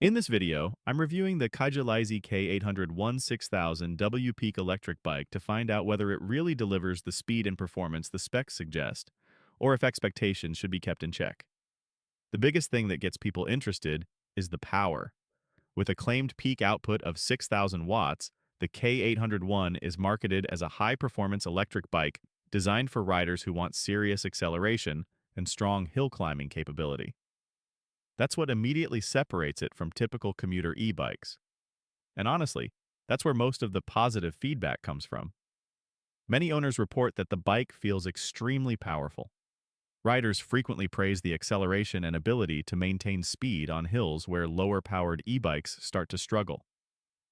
In this video, I'm reviewing the Kajalize K800-1 6000W peak electric bike to find out whether it really delivers the speed and performance the specs suggest, or if expectations should be kept in check. The biggest thing that gets people interested is the power. With a claimed peak output of 6,000 watts, the K801 is marketed as a high-performance electric bike designed for riders who want serious acceleration and strong hill climbing capability. That's what immediately separates it from typical commuter e-bikes. And honestly, that's where most of the positive feedback comes from. Many owners report that the bike feels extremely powerful. Riders frequently praise the acceleration and ability to maintain speed on hills where lower-powered e-bikes start to struggle.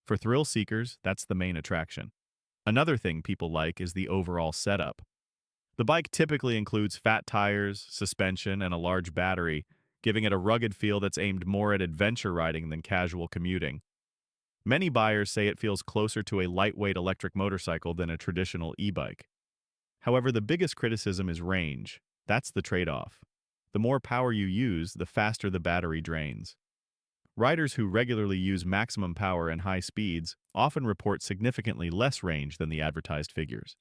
For thrill seekers, that's the main attraction. Another thing people like is the overall setup. The bike typically includes fat tires, suspension, and a large battery, giving it a rugged feel that's aimed more at adventure riding than casual commuting. Many buyers say it feels closer to a lightweight electric motorcycle than a traditional e-bike. However, the biggest criticism is range. That's the trade-off. The more power you use, the faster the battery drains. Riders who regularly use maximum power and high speeds often report significantly less range than the advertised figures.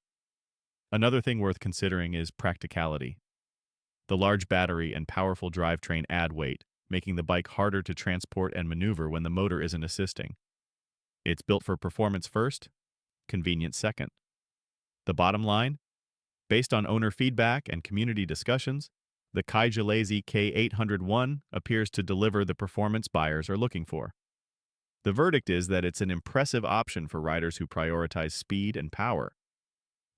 Another thing worth considering is practicality. The large battery and powerful drivetrain add weight, making the bike harder to transport and maneuver when the motor isn't assisting. It's built for performance first, convenience second. The bottom line? Based on owner feedback and community discussions, the Kajalize K800-1 appears to deliver the performance buyers are looking for. The verdict is that it's an impressive option for riders who prioritize speed and power.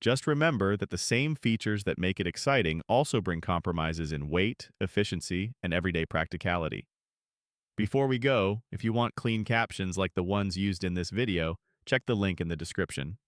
Just remember that the same features that make it exciting also bring compromises in weight, efficiency, and everyday practicality. Before we go, if you want clean captions like the ones used in this video, check the link in the description.